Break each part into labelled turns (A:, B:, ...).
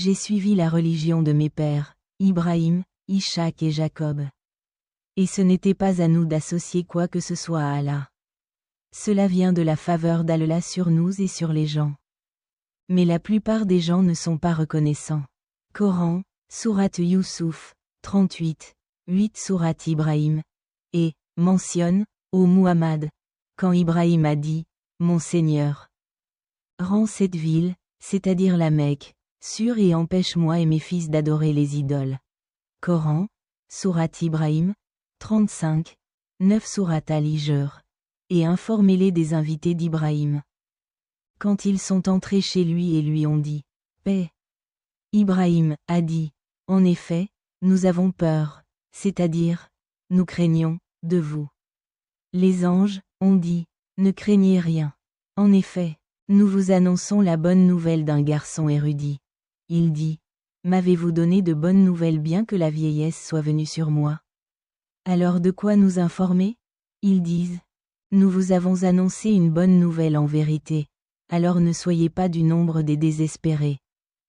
A: j'ai suivi la religion de mes pères, Ibrahim, Ishaq et Jacob. Et ce n'était pas à nous d'associer quoi que ce soit à Allah. Cela vient de la faveur d'Allah sur nous et sur les gens. Mais la plupart des gens ne sont pas reconnaissants. Coran, Sourate Youssouf, 38, 8 Sourate Ibrahim, et mentionne, ô Muhammad, quand Ibrahim a dit, mon Seigneur, rends cette ville, c'est-à-dire la Mecque, sûre et empêche-moi et mes fils d'adorer les idoles. Coran, Sourate Ibrahim, 35, 9 Sourate Al-Hijr, et informez-les des invités d'Ibrahim. Quand ils sont entrés chez lui et lui ont dit, paix. Ibrahim a dit, en effet, nous avons peur, c'est-à-dire, nous craignons, de vous. Les anges ont dit, ne craignez rien. En effet, nous vous annonçons la bonne nouvelle d'un garçon érudit. Il dit, m'avez-vous donné de bonnes nouvelles bien que la vieillesse soit venue sur moi? Alors de quoi nous informer? Ils disent, nous vous avons annoncé une bonne nouvelle en vérité, alors ne soyez pas du nombre des désespérés.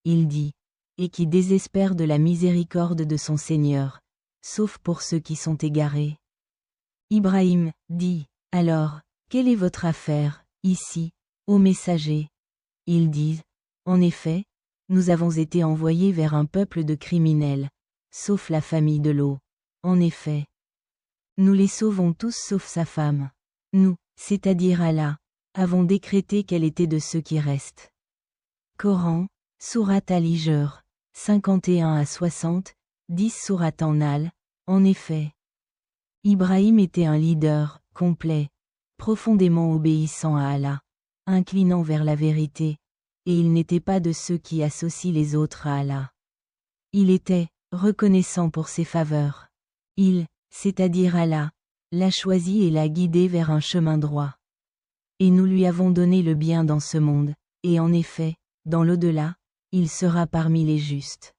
A: Il dit, et qui désespère de la miséricorde de son Seigneur, sauf pour ceux qui sont égarés. Ibrahim dit, alors, quelle est votre affaire, ici, ô messagers? Ils disent, en effet, nous avons été envoyés vers un peuple de criminels, sauf la famille de Lot. En effet, nous les sauvons tous sauf sa femme. Nous, c'est-à-dire Allah, avons décrété qu'elle était de ceux qui restent. Coran, Sourate Al-Hijr, 51 à 60, 10 Sourate An-Nahl, en effet. Ibrahim était un leader, complet, profondément obéissant à Allah, inclinant vers la vérité, et il n'était pas de ceux qui associent les autres à Allah. Il était reconnaissant pour ses faveurs. Il, c'est-à-dire Allah, l'a choisi et l'a guidé vers un chemin droit. Et nous lui avons donné le bien dans ce monde, et en effet, dans l'au-delà, il sera parmi les justes.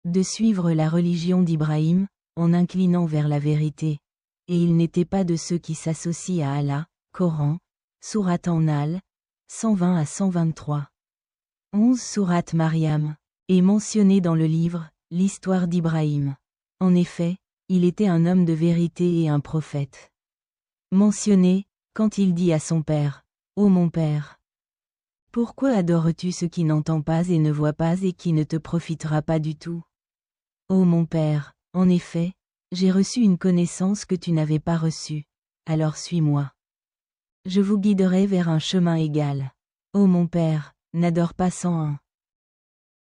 A: De suivre la religion d'Ibrahim, en inclinant vers la vérité, et il n'était pas de ceux qui s'associent à Allah. Coran, Sourate An-Nahl, 120 à 123. 11 Sourate Maryam, est mentionné dans le livre, l'histoire d'Ibrahim. En effet, il était un homme de vérité et un prophète. Mentionné, quand il dit à son père, ô mon père, pourquoi adores-tu ce qui n'entend pas et ne voit pas et qui ne te profitera pas du tout? Ô mon père, en effet, j'ai reçu une connaissance que tu n'avais pas reçue, alors suis-moi. Je vous guiderai vers un chemin égal. Ô mon père, n'adore pas sans un.